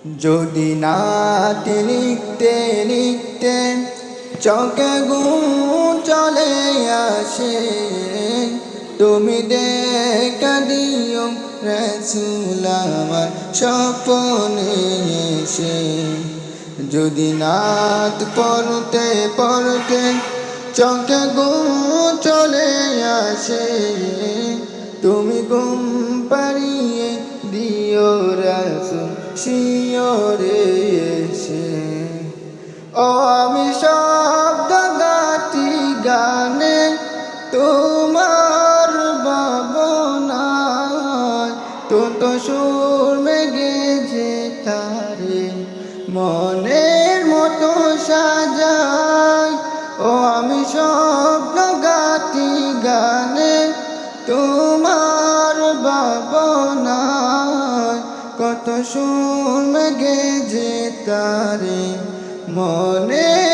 যদি নাত লিখতে লিখতে চোখে ঘুম চলে আসে, তুমি দেখা দিও রাসূল আমার স্বপ্নে এসে। যদি নাত পড়তে পড়তে চোখে ঘুম চলে আসে, তুমি ঘুম পাড়িয়ে দিও রাসূল শিয়রে এসে। ও আমি শব্দ গাতি গানে তোমার ভাবনায়, তো সুর মেঘেছে তারে মনের মতো সাজায়। ও আমি শব্দ গাতি গানে তোমার ভাবনায়, কত সুর মেঘেছে তারে মনে